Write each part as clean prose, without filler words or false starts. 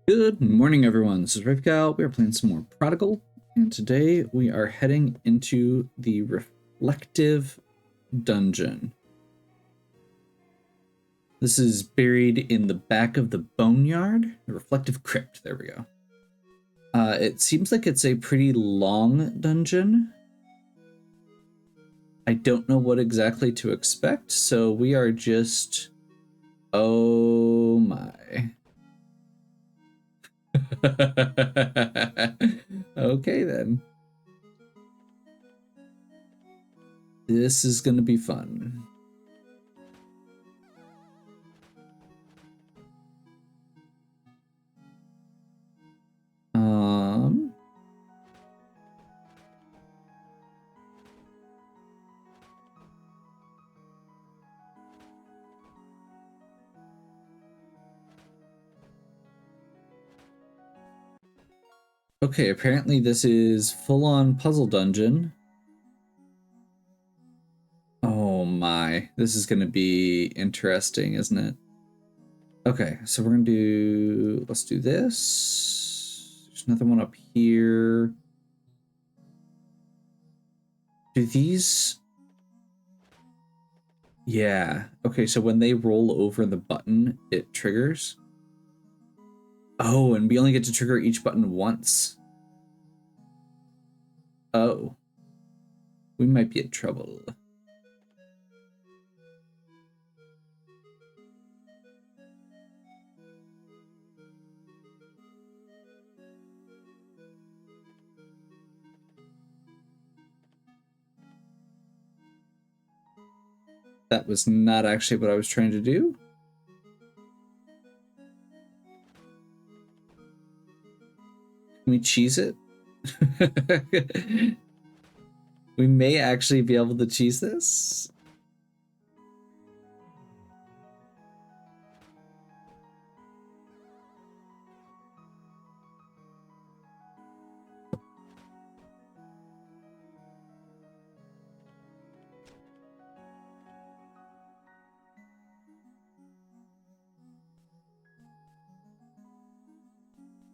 Good morning, everyone. This is Prodigal. We are playing some more Prodigal, and today we are heading into the reflective dungeon. This is buried in the back of the boneyard, the reflective crypt. There we go. It seems like it's a pretty long dungeon. I don't know what exactly to expect, so we are just... Oh my. Okay then. This is gonna be fun. Okay, apparently this is full-on puzzle dungeon. Oh my, this is gonna be interesting, isn't it? Okay, so we're gonna do, let's do this. There's another one up here. Do these... Yeah, okay, so when they roll over the button, it triggers. Oh, and we only get to trigger each button once. Oh. We might be in trouble. That was not actually what I was trying to do. Can we cheese it? We may actually be able to cheese this.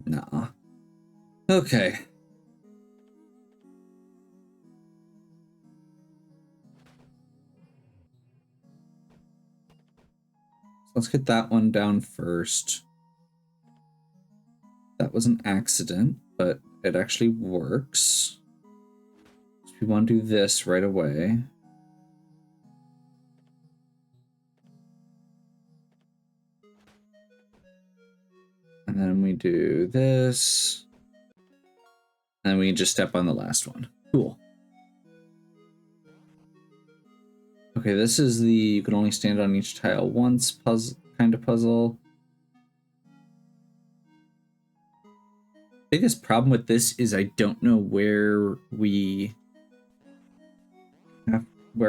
No. Okay. Let's get that one down first. That was an accident, but it actually works. So we want to do this right away. And then we do this. And we just step on the last one. Cool. Okay, this is the you can only stand on each tile once puzzle kind of puzzle. Biggest problem with this is I don't know where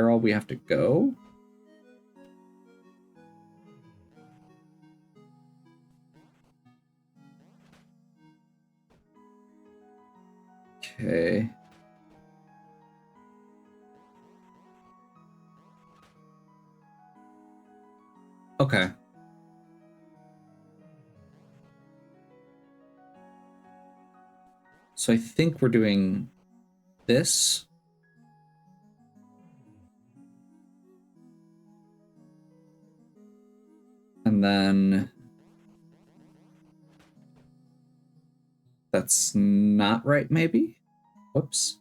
all we have to go. Okay. Okay. So I think we're doing this. And then that's not right, maybe? Whoops.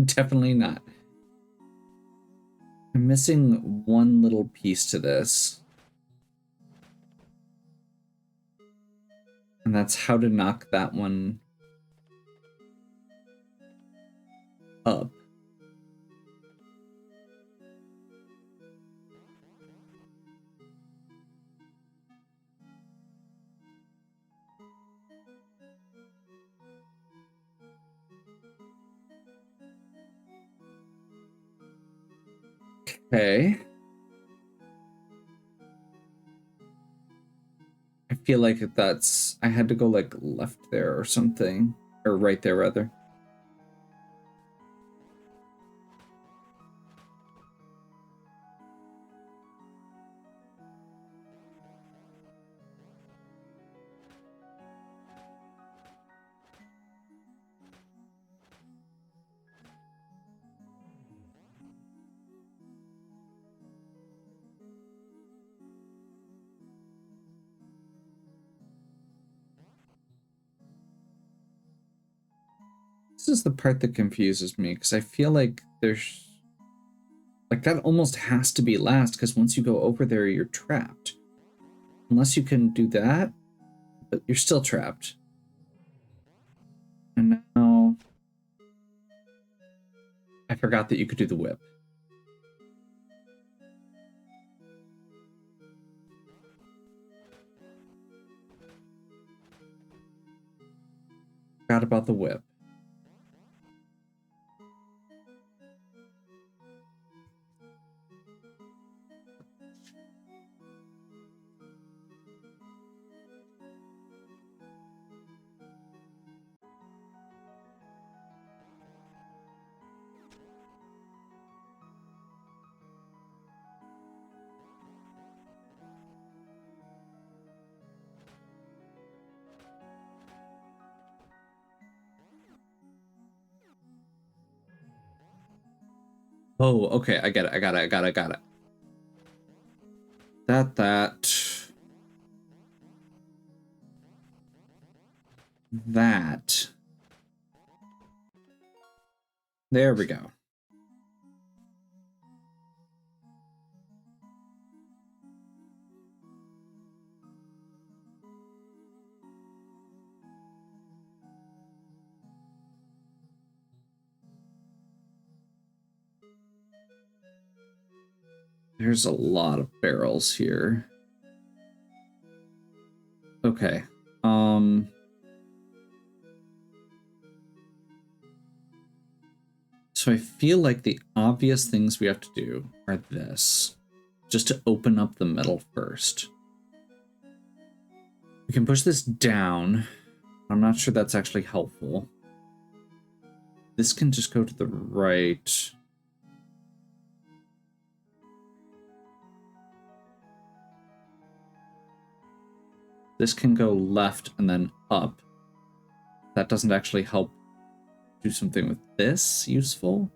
Definitely not. I'm missing one little piece to this. And that's how to knock that one up. Okay. I feel like that's... I had to go, like, left there or something. Or right there, rather. This is the part that confuses me, because I feel like there's... Like, that almost has to be last, because once you go over there, you're trapped. Unless you can do that, but you're still trapped. And now... I forgot that you could do the whip. Forgot about the whip. Oh, okay, I get it, I got it. That. There we go. There's a lot of barrels here. Okay. So I feel like the obvious things we have to do are this. Just to open up the metal first. We can push this down. I'm not sure that's actually helpful. This can just go to the right. This can go left and then up. That doesn't actually help do something with this useful.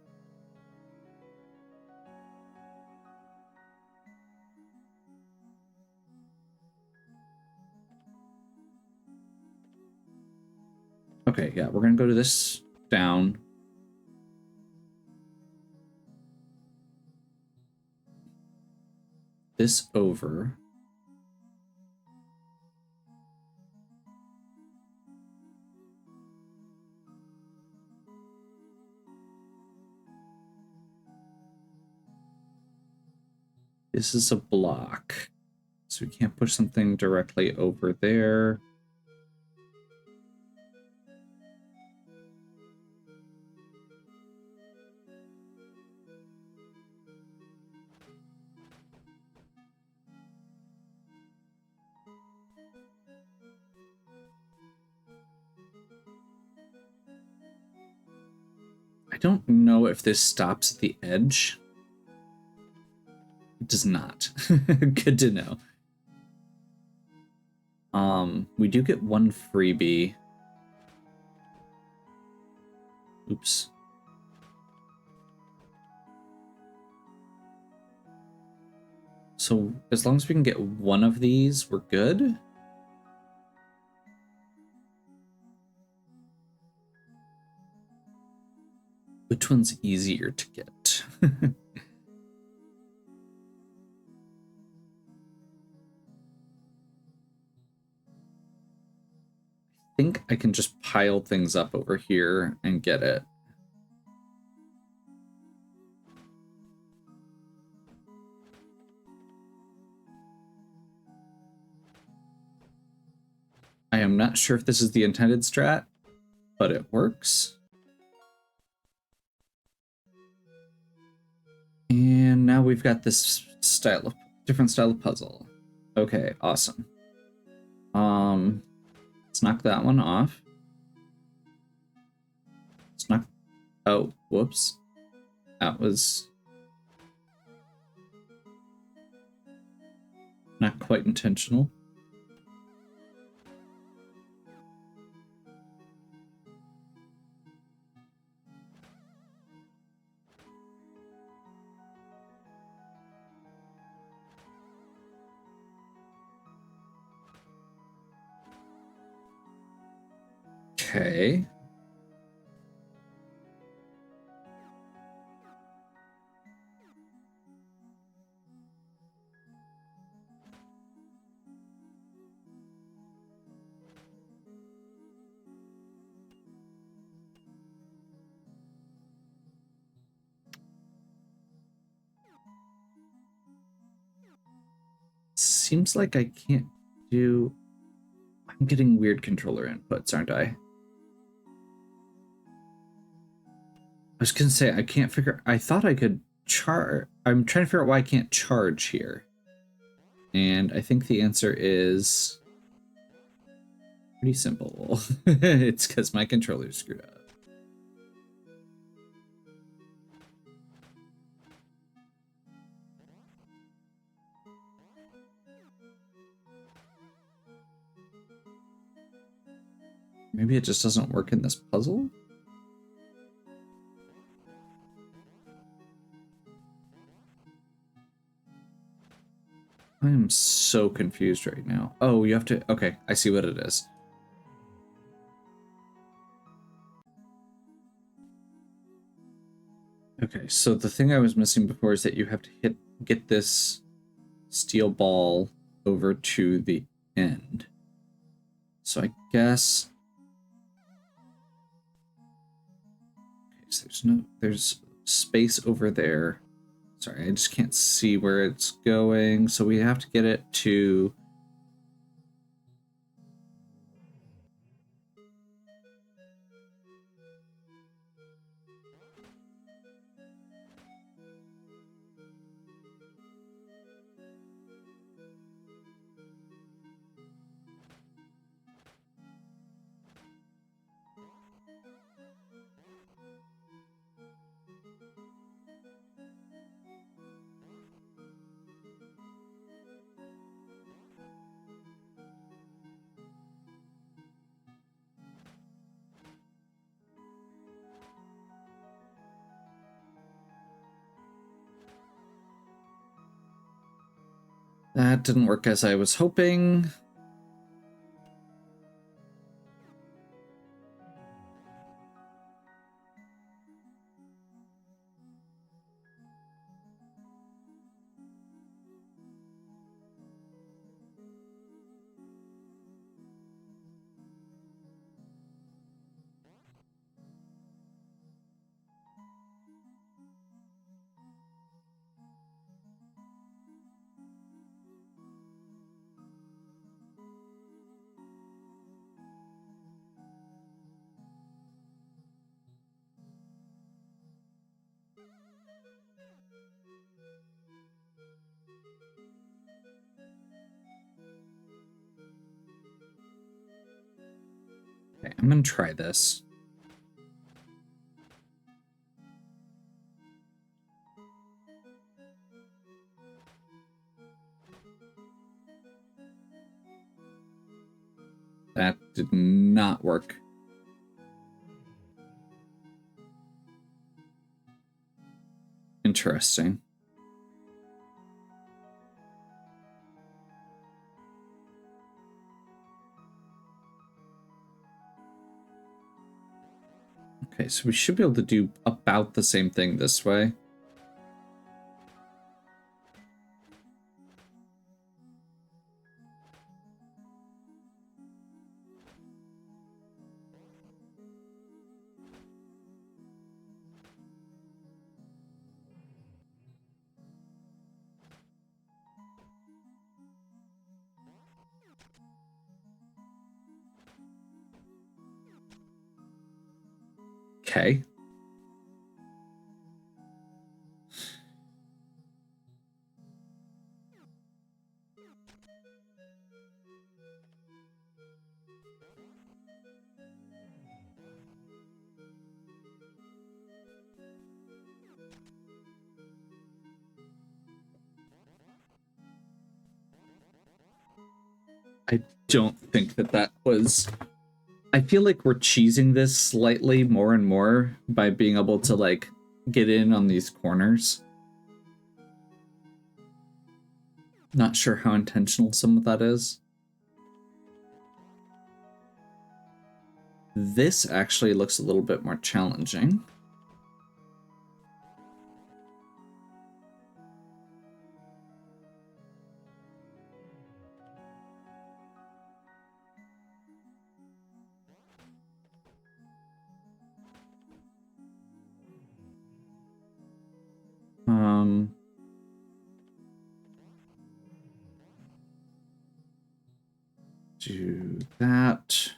Okay, yeah, we're gonna go to this down. This over. This is a block. So we can't push something directly over there. I don't know if this stops at the edge. It does not. Good to know. We do get one freebie. Oops. So as long as we can get one of these, we're good. Which one's easier to get? I think I can just pile things up over here and get it. I am not sure if this is the intended strat, but it works. And now we've got this different style of puzzle. Okay, awesome. Let's knock that one off. Let's knock... Oh, whoops. That was... not quite intentional. Okay. seems like I can't do... I'm getting weird controller inputs, aren't I? I was gonna say, I can't figure... I thought I could charge... I'm trying to figure out why I can't charge here. And I think the answer is... pretty simple. It's because my controller's screwed up. Maybe it just doesn't work in this puzzle? I am so confused right now. Oh, you have to... Okay, I see what it is. Okay, so the thing I was missing before is that you have to get this steel ball over to the end. So I guess... Okay, so there's space over there. Sorry, I just can't see where it's going. So we have to get it to... That didn't work as I was hoping. Okay, I'm gonna try this. That did not work. Interesting. Okay, so we should be able to do about the same thing this way. Okay. I don't think that was... I feel like we're cheesing this slightly more and more by being able to, like, get in on these corners. Not sure how intentional some of that is. This actually looks a little bit more challenging. do that.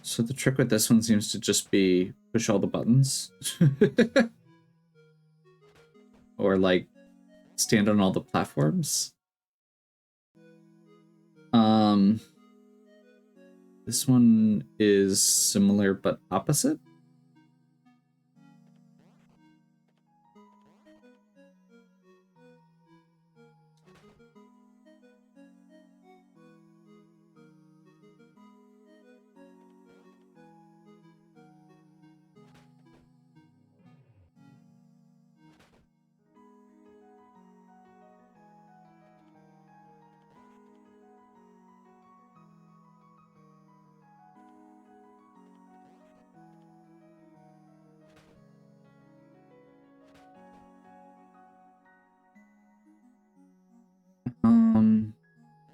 So the trick with this one seems to just be push all the buttons. Or like stand on all the platforms. This one is similar but opposite.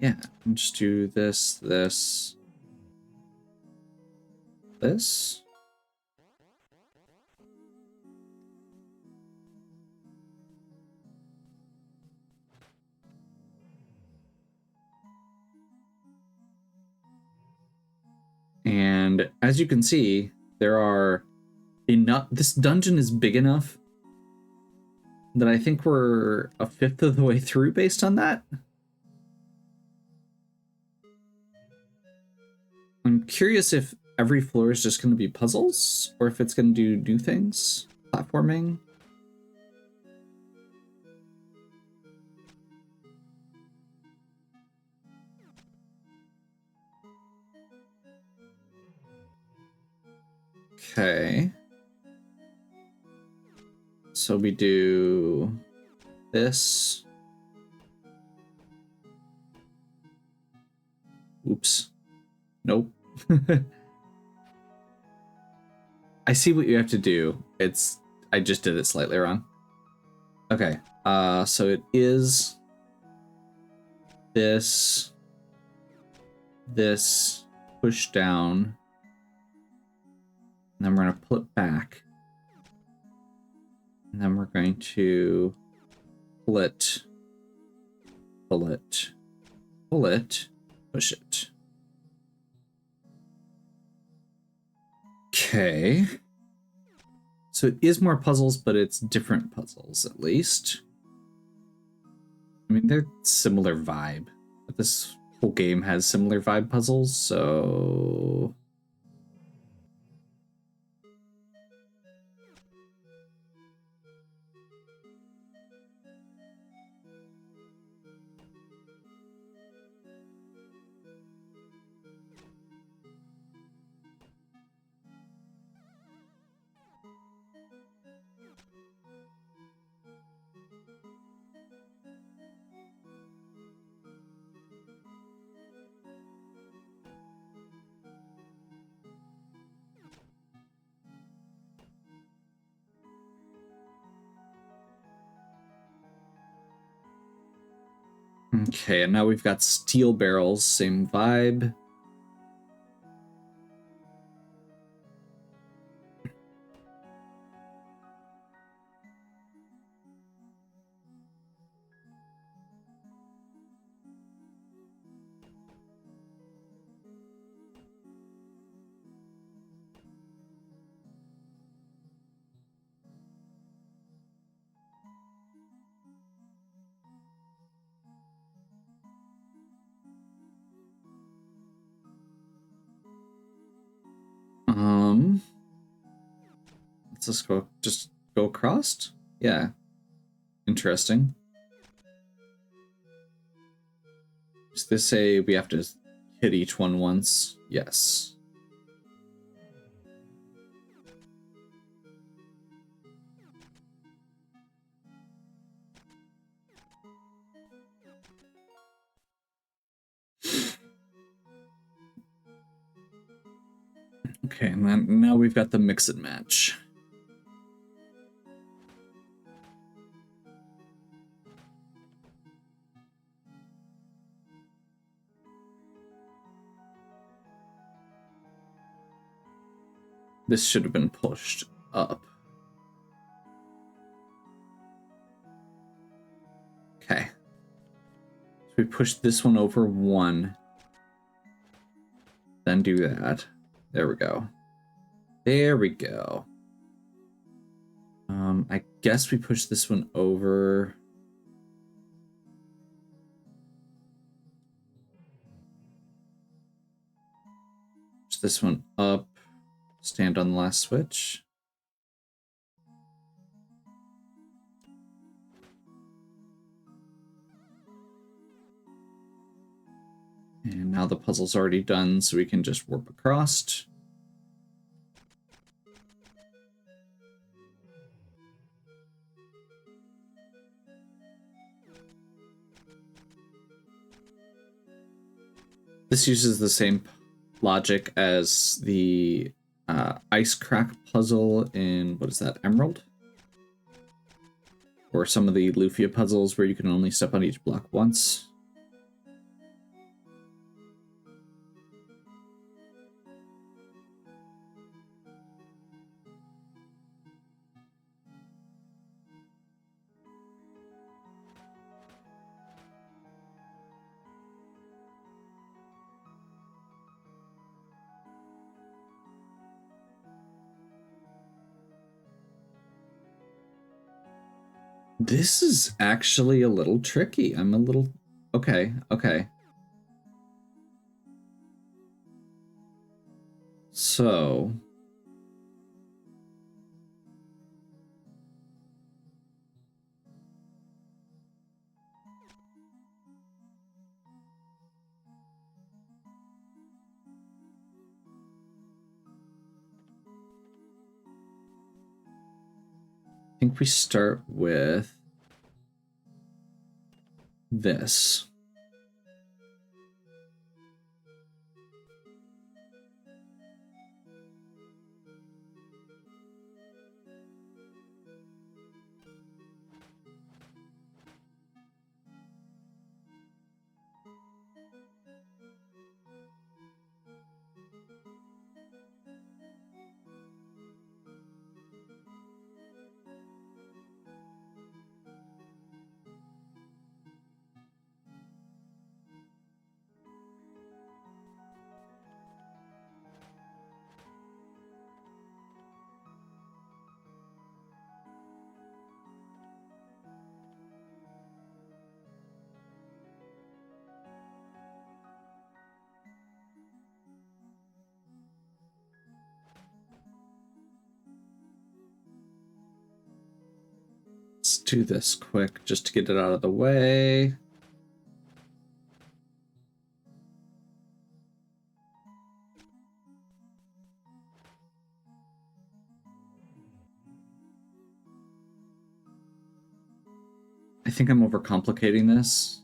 Yeah, just do this. And as you can see, there are enough. This dungeon is big enough that I think we're a fifth of the way through based on that. I'm curious if every floor is just going to be puzzles or if it's going to do new things, platforming. Okay. So we do this. Oops. Nope. I see what you have to do. I just did it slightly wrong. Okay. So it is this push down. And then we're going to pull it back. And then we're going to pull it, push it. Okay. So it is more puzzles, but it's different puzzles, at least. I mean, they're similar vibe. But this whole game has similar vibe puzzles, so... Okay, and now we've got steel barrels, same vibe. Let's just go across? Yeah. Interesting. Does this say we have to hit each one once? Yes. Okay, and then now we've got the mix and match. This should have been pushed up. Okay. So we push this one over 1. Then do that. There we go. There we go. I guess we push this one over. Push this one up. Stand on the last switch. And now the puzzle's already done, so we can just warp across. This uses the same logic as the ice crack puzzle in, what is that, Emerald? Or some of the Lufia puzzles where you can only step on each block once. This is actually a little tricky. I'm a little... Okay, okay. So... I think we start with this. Let's do this quick just to get it out of the way. I think I'm overcomplicating this.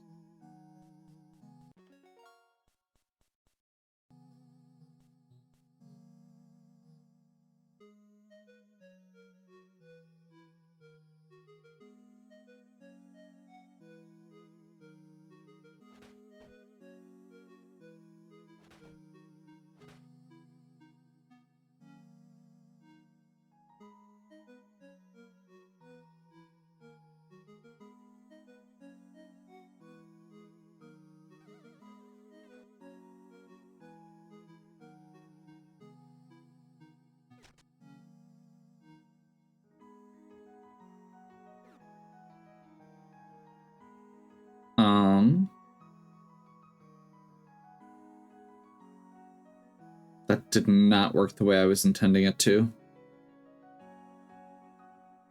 That did not work the way I was intending it to.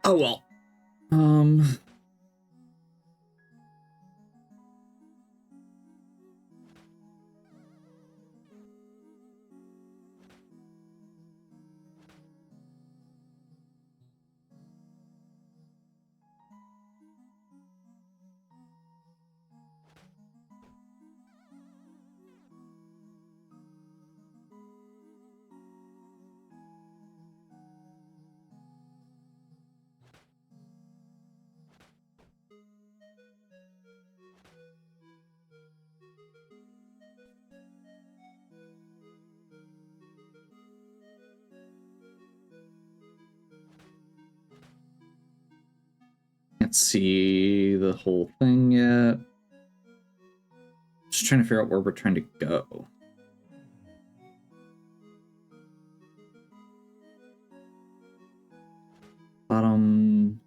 Oh well. can't see the whole thing yet. Just trying to figure out where we're trying to go. Bottom.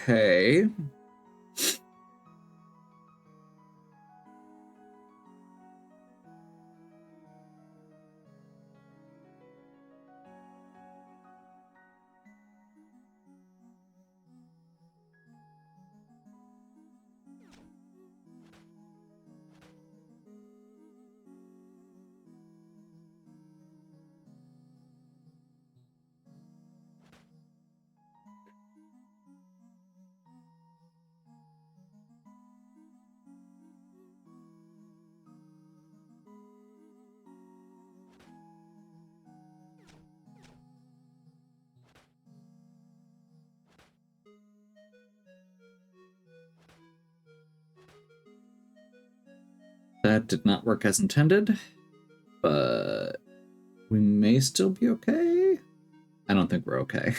Okay. That did not work as intended, but we may still be okay. I don't think we're okay.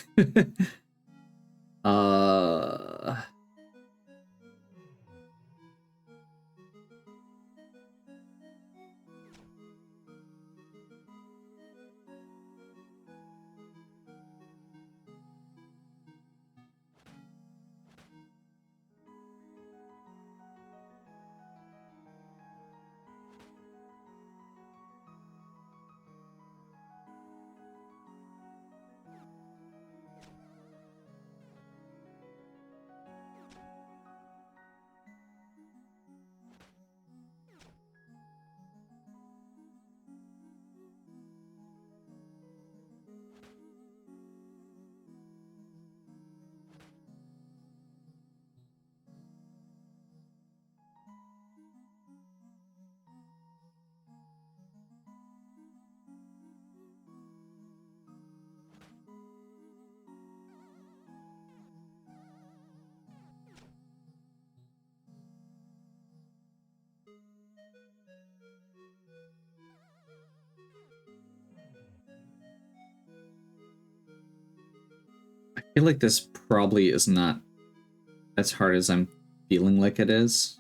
I feel like this probably is not as hard as I'm feeling like it is.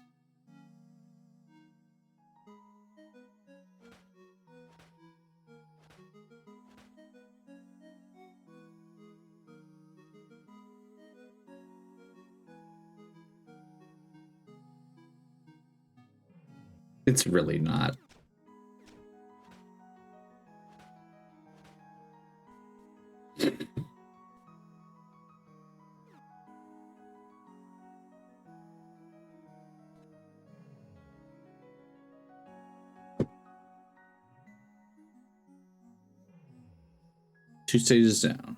It's really not. Two stages down.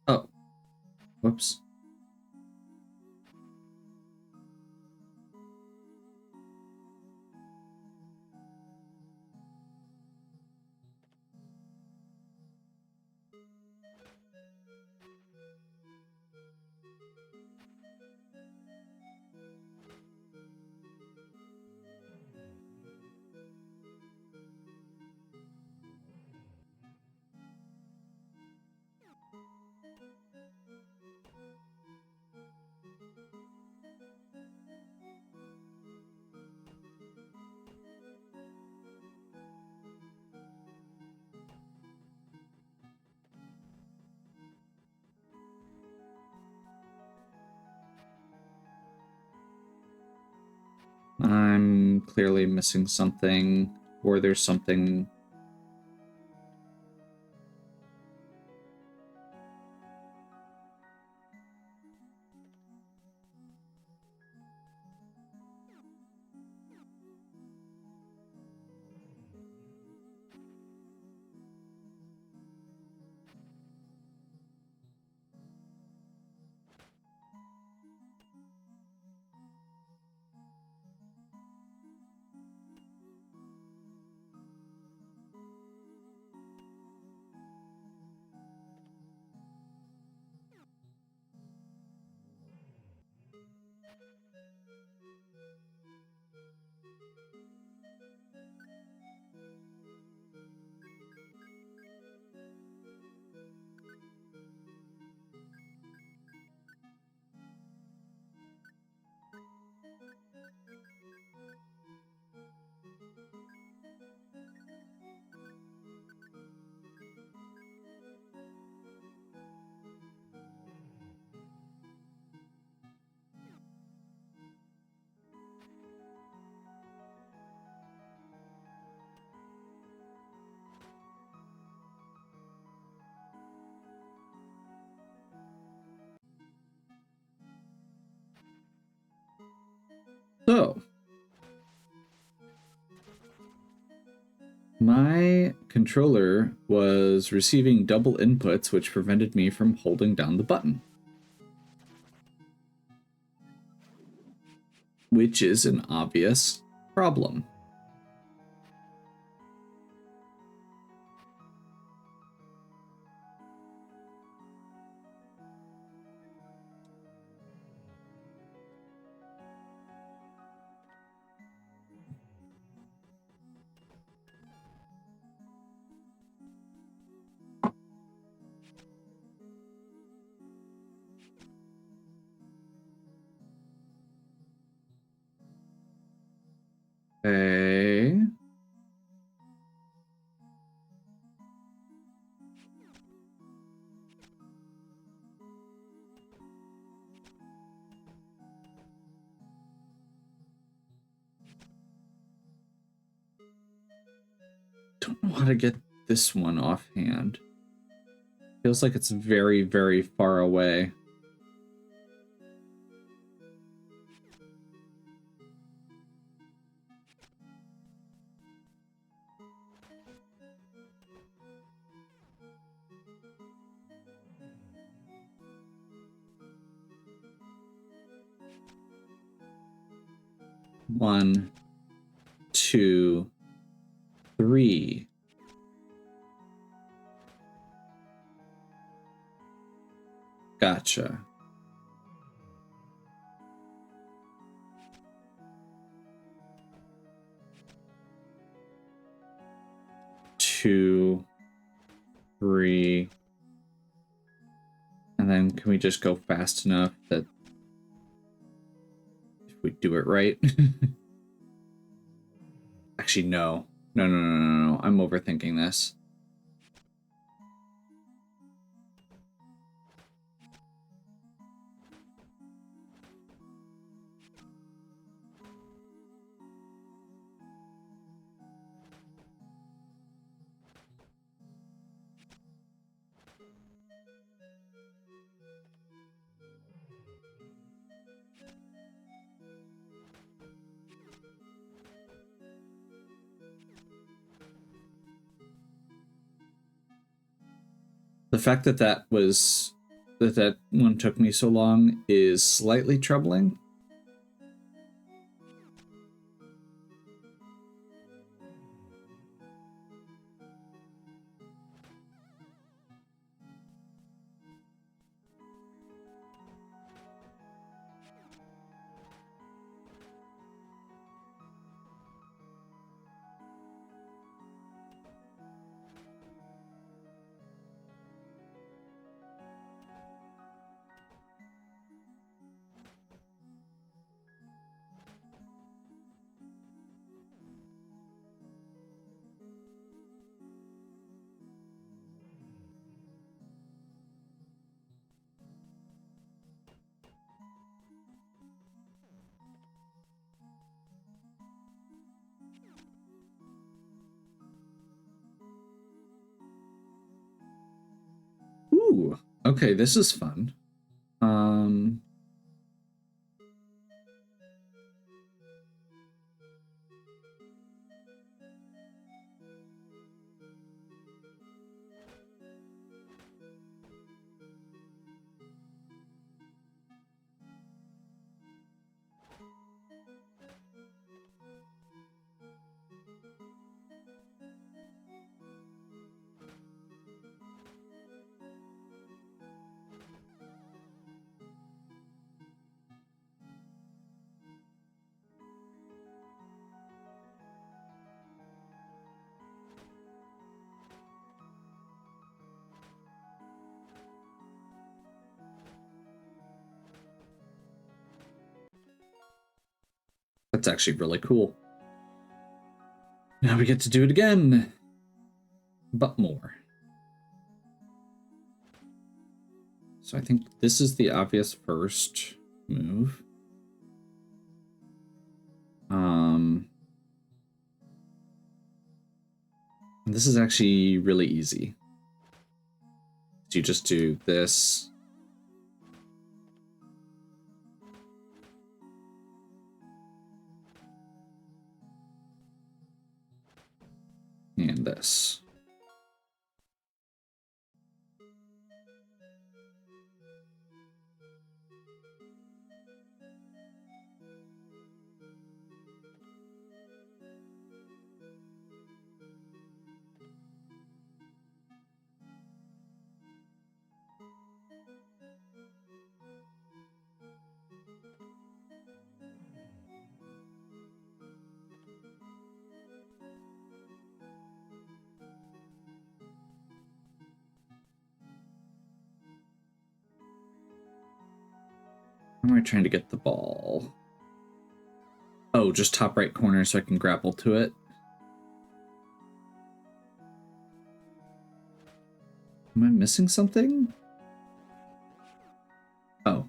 Oh, whoops. I'm clearly missing something, or there's something. So, my controller was receiving double inputs, which prevented me from holding down the button. Which is an obvious problem. Okay. Don't know how to get this one offhand. Feels like it's very, very far away. One, two, three. Gotcha. Two, three. And then can we just go fast enough that if we do it right? Actually, no. No. I'm overthinking this. The fact that that one took me so long is slightly troubling. Ooh, okay, this is fun. That's actually really cool. Now we get to do it again, but more. So I think this is the obvious first move. This is actually really easy. So you just do this. And this. How am I trying to get the ball? Oh, just top right corner so I can grapple to it. Am I missing something? Oh.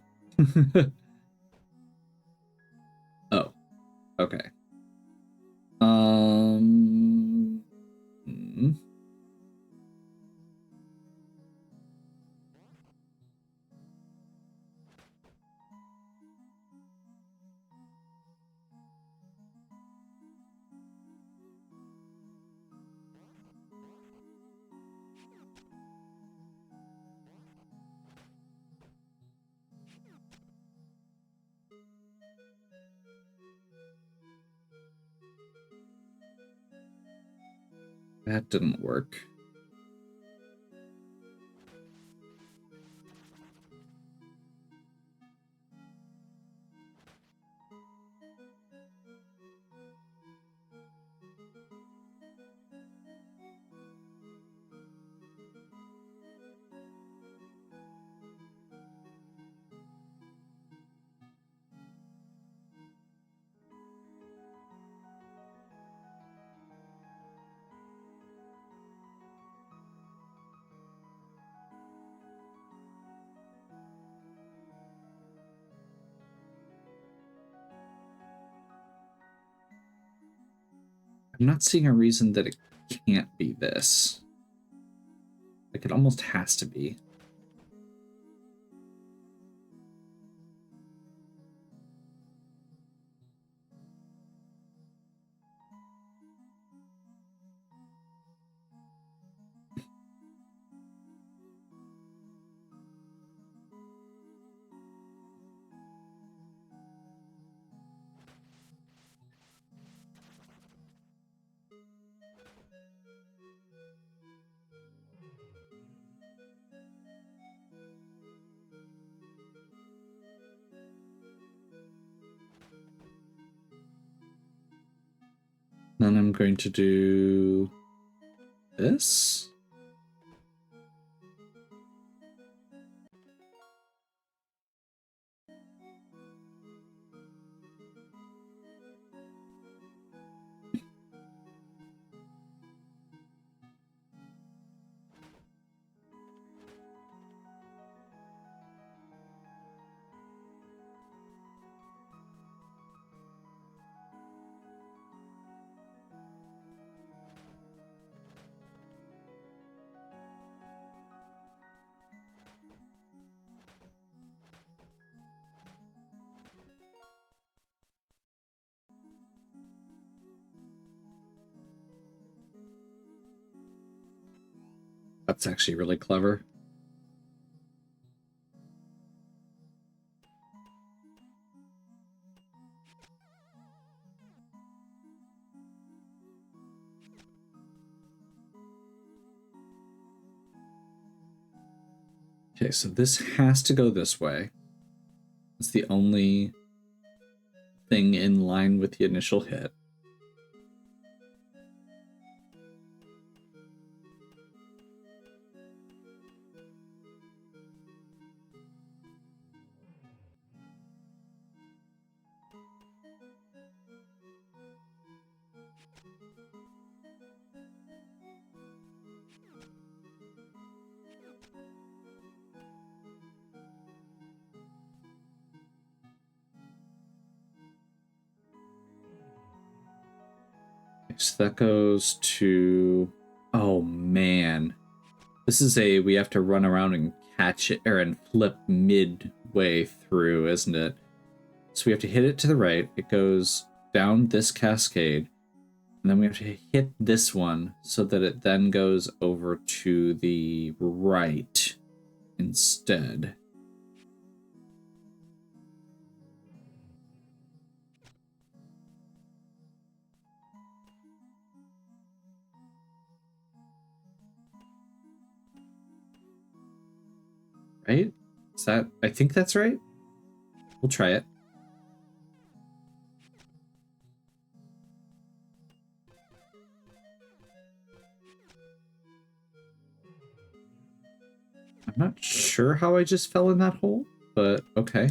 Oh. Okay. Hmm. That didn't work. I'm not seeing a reason that it can't be this. Like, it almost has to be. Then I'm going to do this. That's actually really clever. Okay, so this has to go this way. It's the only thing in line with the initial hit. So that goes to... Oh, man. This is we have to run around and catch it, or and flip midway through, isn't it? So we have to hit it to the right. It goes down this cascade. And then we have to hit this one so that it then goes over to the right instead. Right? Is that, I think that's right. We'll try it. I'm not sure how I just fell in that hole, but okay.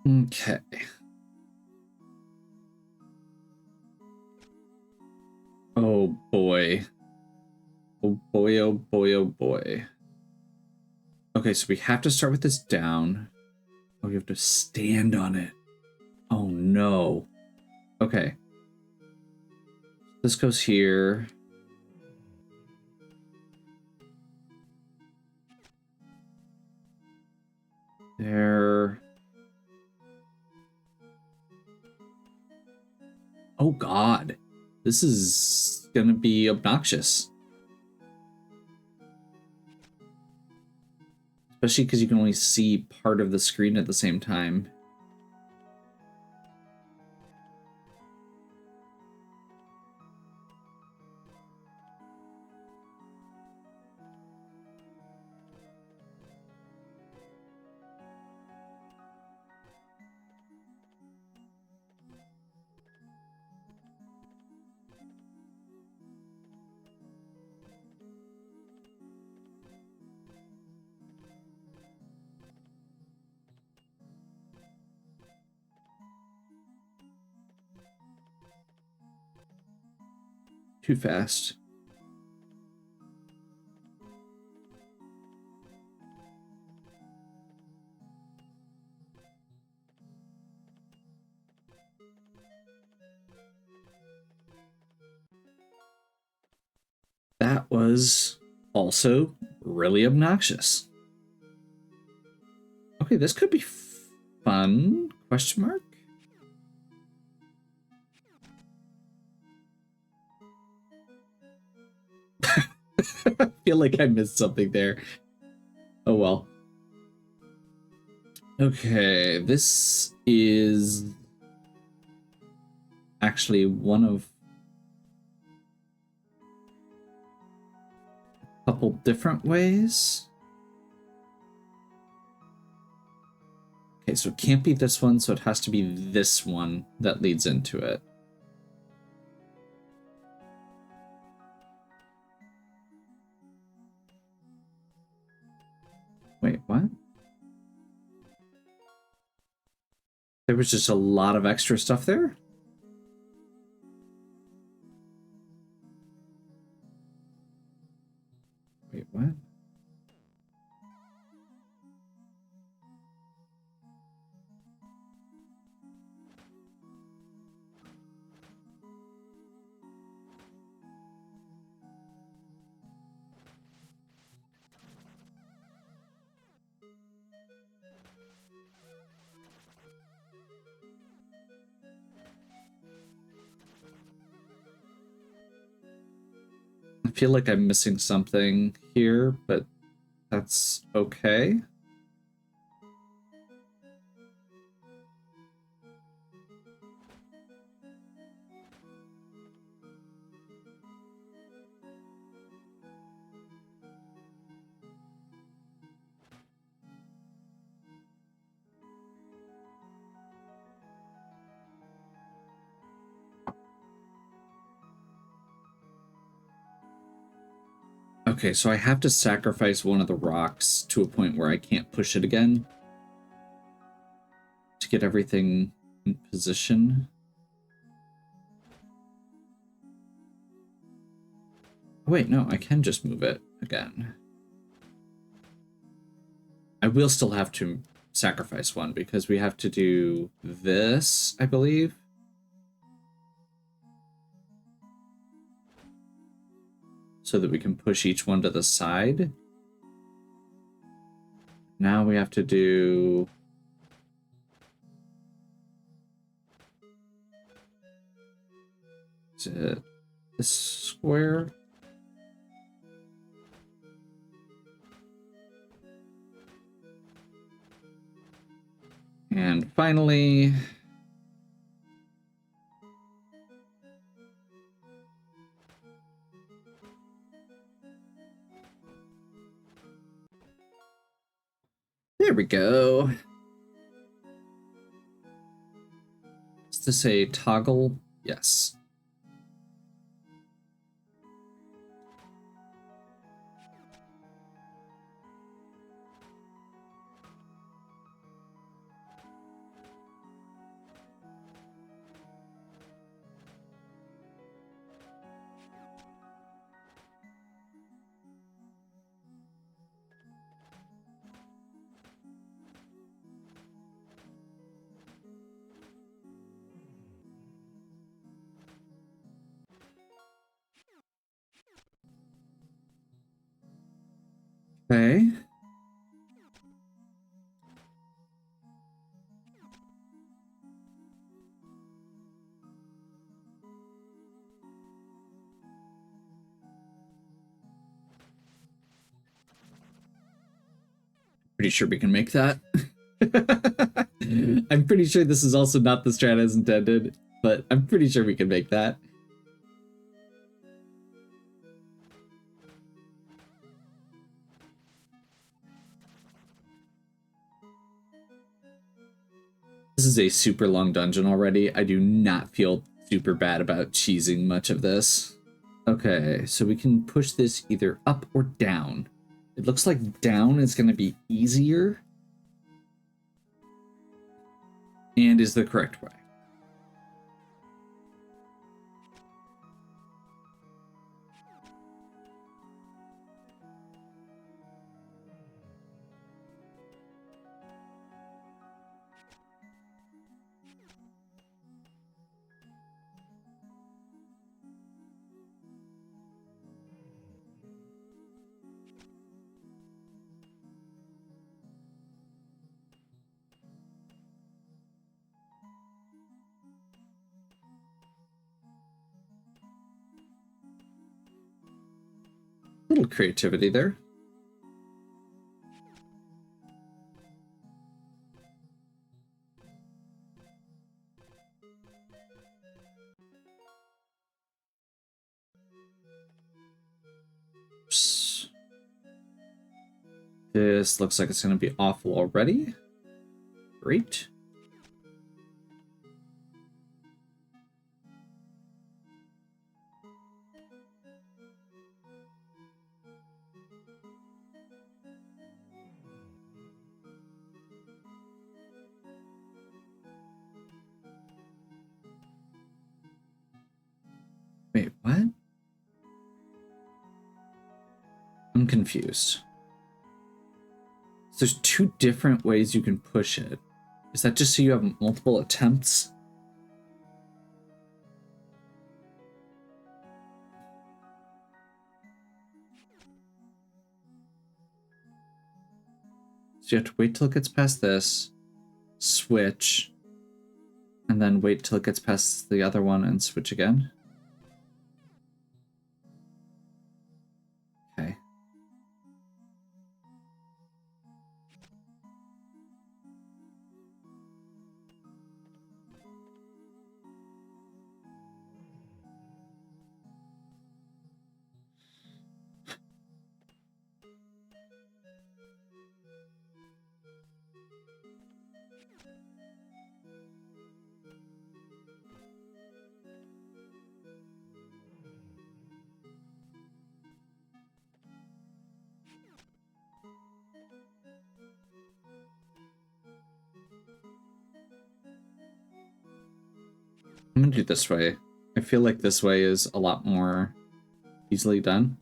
Okay. Oh boy. Oh boy, oh boy, oh boy. Okay, so we have to start with this down. Oh, you have to stand on it. Oh no. Okay. This goes here. There. Oh god. This is gonna be obnoxious. Especially because you can only see part of the screen at the same time. Too fast. That was also really obnoxious. Okay, this could be fun? Question mark? I feel like I missed something there. Oh well. Okay, this is actually one of a couple different ways. Okay, so it can't be this one, so it has to be this one that leads into it. Wait, what? There was just a lot of extra stuff there? Wait, what? I feel like I'm missing something here, but that's okay. Okay, so I have to sacrifice one of the rocks to a point where I can't push it again to get everything in position. Oh, wait, no, I can just move it again. I will still have to sacrifice one because we have to do this, I believe. So that we can push each one to the side. Now we have to do... Is it this square? And finally... There we go. Is this a toggle? Yes. Okay. Pretty sure we can make that. I'm pretty sure this is also not the strat as intended, but I'm pretty sure we can make that. This is a super long dungeon already. I do not feel super bad about cheesing much of this. Okay, so we can push this either up or down. It looks like down is going to be easier and is the correct way. Little creativity there. Oops. This looks like it's going to be awful already. Great. Wait, what? I'm confused. So there's two different ways you can push it. Is that just so you have multiple attempts? So you have to wait till it gets past this, switch, and then wait till it gets past the other one and switch again? Okay. I'm gonna do it this way. I feel like this way is a lot more easily done.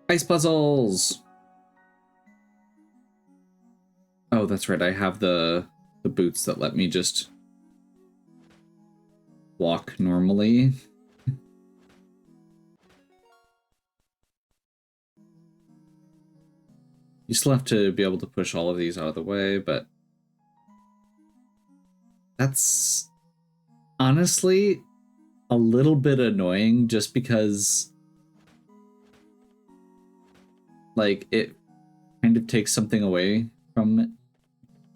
Ice puzzles! Oh, that's right. I have the boots that let me just walk normally. You still have to be able to push all of these out of the way, but that's honestly a little bit annoying just because like it kind of takes something away from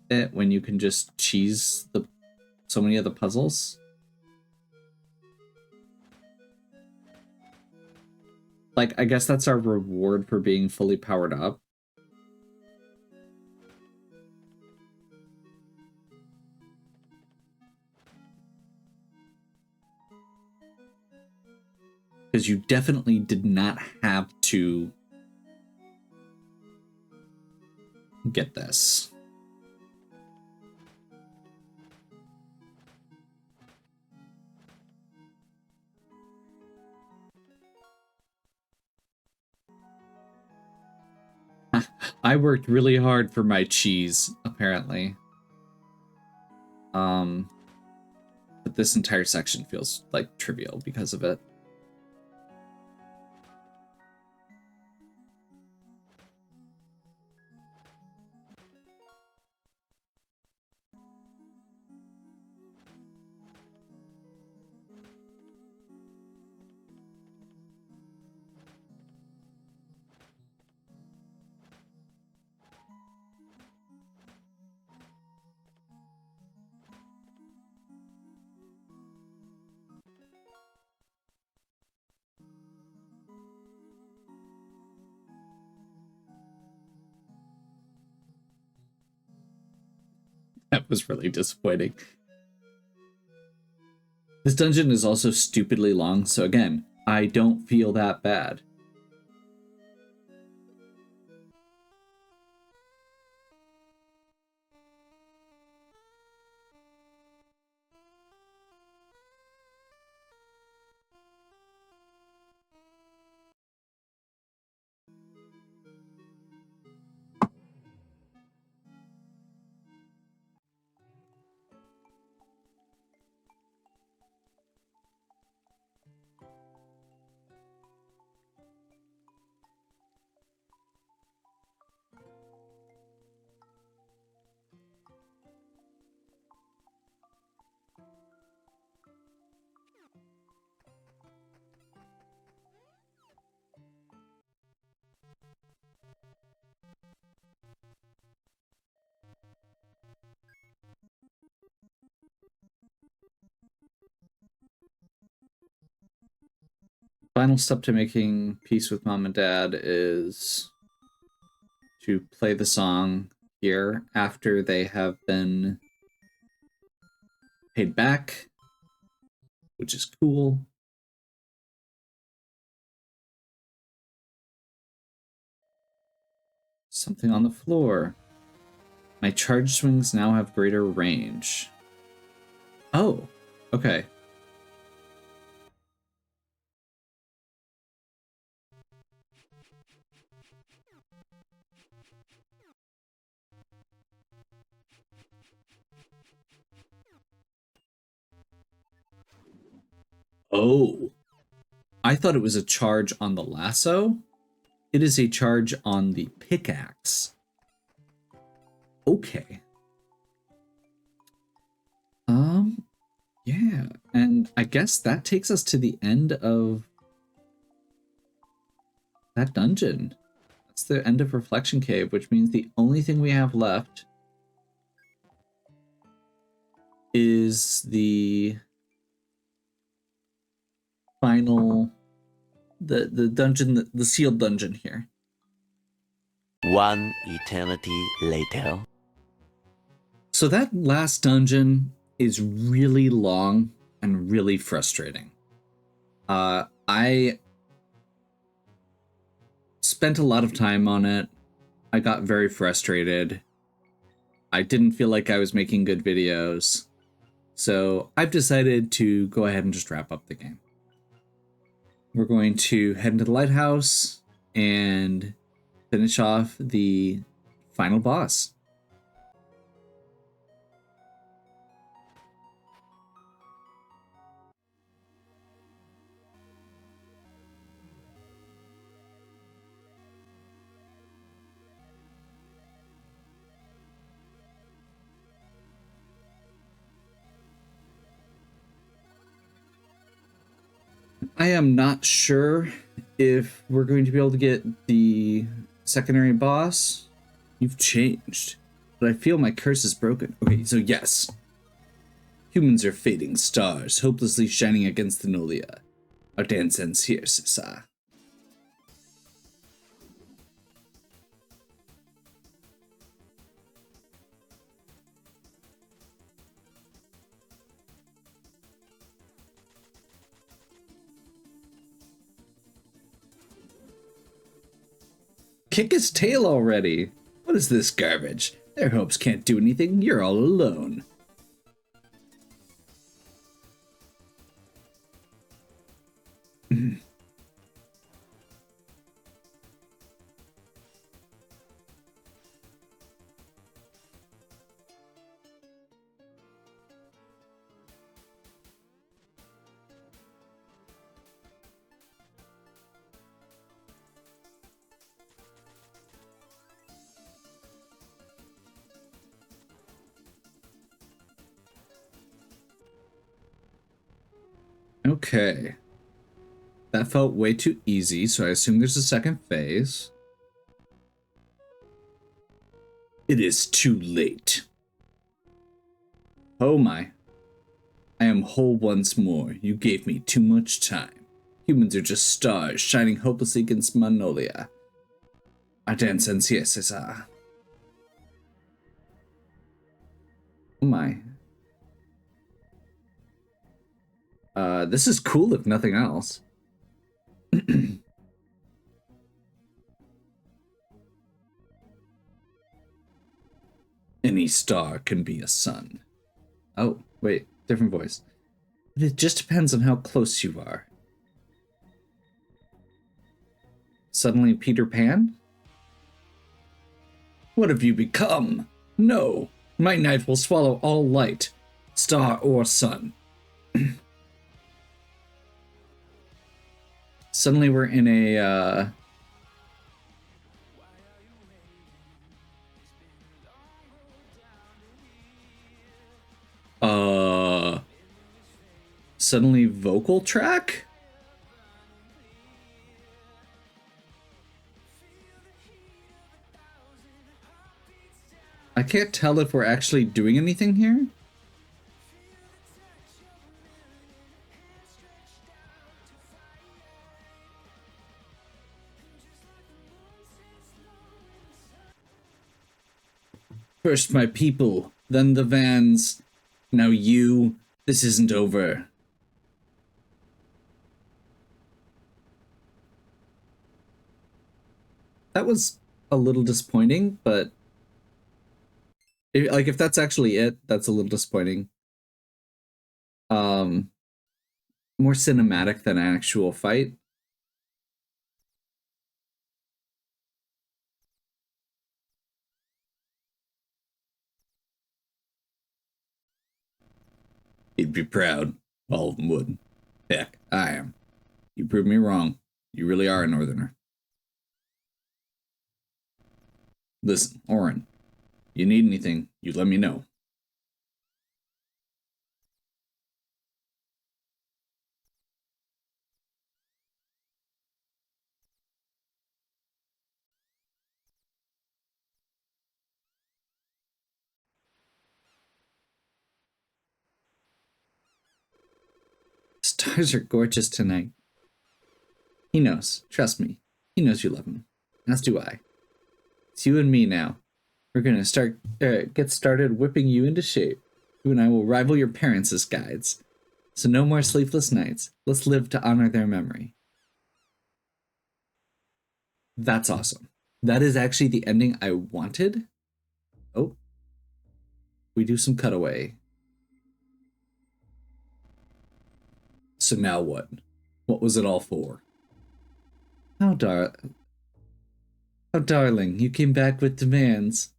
it when you can just cheese the so many of the puzzles. Like, I guess that's our reward for being fully powered up. Because you definitely did not have to get this. I worked really hard for my cheese, apparently. But this entire section feels like trivial because of it. That was really disappointing. This dungeon is also stupidly long, so again, I don't feel that bad. Final step to making peace with mom and dad is to play the song here after they have been paid back, which is cool. Something on the floor. My charge swings now have greater range. Oh, okay. Oh, I thought it was a charge on the lasso. It is a charge on the pickaxe. Okay. Yeah, and I guess that takes us to the end of that dungeon. That's the end of Reflection Cave, which means the only thing we have left is the final the dungeon, the sealed dungeon here. One eternity later. So that last dungeon is really long and really frustrating. I spent a lot of time on it. I got very frustrated. I didn't feel like I was making good videos. So I've decided to go ahead and just wrap up the game. We're going to head into the lighthouse and finish off the final boss. I am not sure if we're going to be able to get the secondary boss. You've changed, but I feel my curse is broken. Okay, so yes. Humans are fading stars, hopelessly shining against the Nolia. Our dance ends here, Sisa. Kick his tail already. What is this garbage? Their hopes can't do anything. You're all alone. Okay. That felt way too easy, so I assume there's a second phase. It is too late. Oh my. I am whole once more. You gave me too much time. Humans are just stars shining hopelessly against Magnolia. Our dance ends here, Cesar. Oh my. This is cool if nothing else. Any star can be a sun. Oh, wait, different voice. But it just depends on how close you are. Suddenly Peter Pan? What have you become? No, my night will swallow all light, star or sun. Suddenly we're in a, suddenly vocal track? I can't tell if we're actually doing anything here. First my people, then the vans. Now you. This isn't over. That was a little disappointing, but if that's actually it, that's a little disappointing. More cinematic than an actual fight. He'd be proud. All of them would. Heck, I am. You proved me wrong. You really are a northerner. Listen, Oren. You need anything, you let me know. Stars are gorgeous tonight. He knows. Trust me. He knows you love him. As do I. It's you and me now. We're gonna get started whipping you into shape. You and I will rival your parents as guides. So no more sleepless nights. Let's live to honor their memory. That's awesome. That is actually the ending I wanted. Oh. We do some cutaway. So now what? What was it all for? How darling, you came back with demands.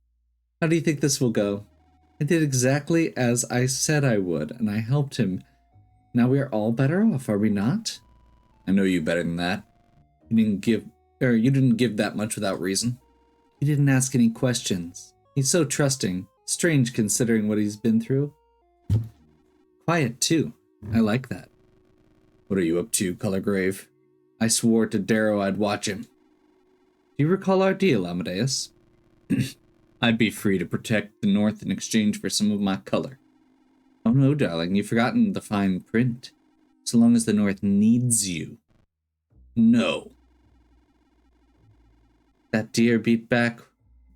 How do you think this will go? I did exactly as I said I would, and I helped him. Now we are all better off, are we not? I know you better than that. You didn't give that much without reason. He didn't ask any questions. He's so trusting. Strange considering what he's been through. Quiet too. I like that. What are you up to, Colorgrave? I swore to Darrow I'd watch him. Do you recall our deal, Amadeus? I'd be free to protect the North in exchange for some of my color. Oh no, darling, you've forgotten the fine print. So long as the North needs you. No. That deer beat back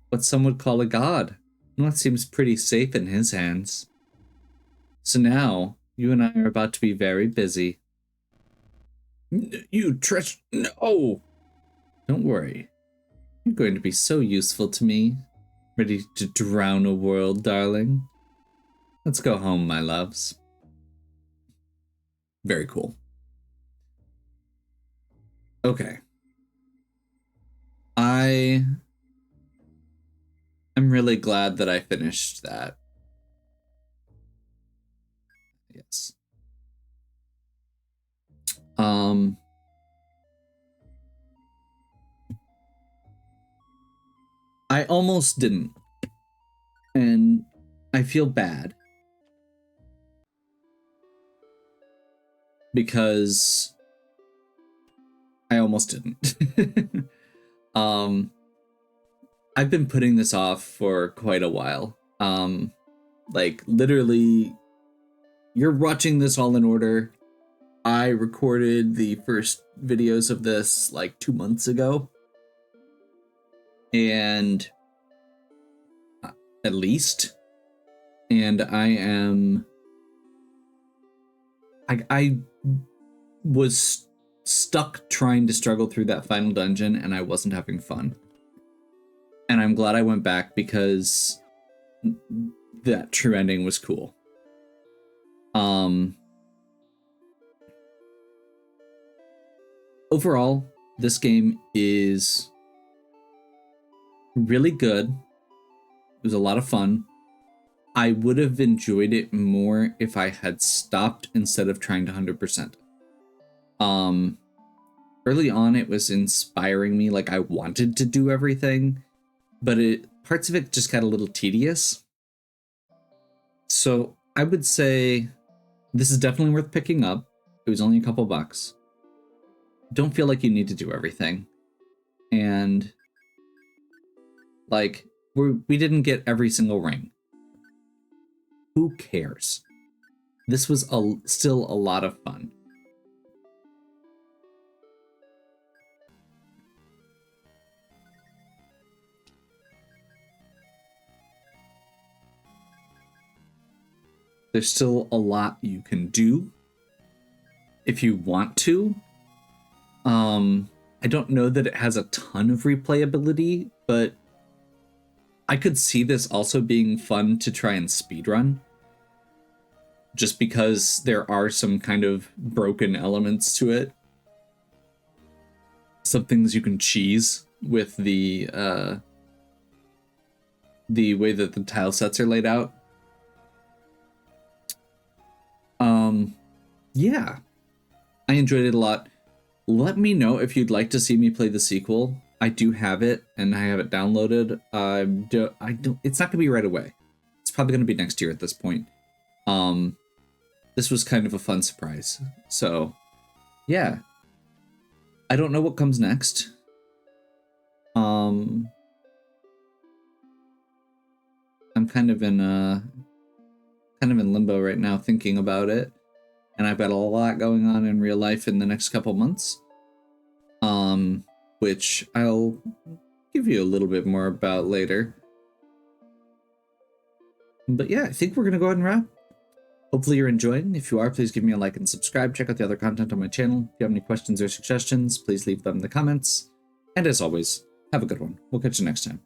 what some would call a god. North seems pretty safe in his hands. So now, you and I are about to be very busy. You no! Don't worry. You're going to be so useful to me. Ready to drown a world, darling. Let's go home, my loves. Very cool. Okay. I'm really glad that I finished that. Yes. I almost didn't. And I feel bad. Because I almost didn't. I've been putting this off for quite a while. Like literally, you're watching this all in order. I recorded the first videos of this like 2 months ago. And at least. And I was stuck trying to struggle through that final dungeon and I wasn't having fun. And I'm glad I went back because that true ending was cool. Overall, this game is really good. It was a lot of fun. I would have enjoyed it more if I had stopped instead of trying to 100%. Early on, it was inspiring me, like I wanted to do everything, but parts of it just got a little tedious. So I would say this is definitely worth picking up. It was only a couple bucks. Don't feel like you need to do everything. And like we didn't get every single ring. Who cares? This was still a lot of fun. There's still a lot you can do if you want to. I don't know that it has a ton of replayability, but I could see this also being fun to try and speedrun. Just because there are some kind of broken elements to it. Some things you can cheese with the way that the tile sets are laid out. Yeah, I enjoyed it a lot. Let me know if you'd like to see me play the sequel. I do have it, and I have it downloaded. It's not gonna be right away. It's probably gonna be next year at this point. This was kind of a fun surprise. So, yeah. I don't know what comes next. I'm kind of in limbo right now thinking about it. And I've got a lot going on in real life in the next couple months. Which I'll give you a little bit more about later. But yeah, I think we're going to go ahead and wrap. Hopefully you're enjoying. If you are, please give me a like and subscribe. Check out the other content on my channel. If you have any questions or suggestions, please leave them in the comments. And as always, have a good one. We'll catch you next time.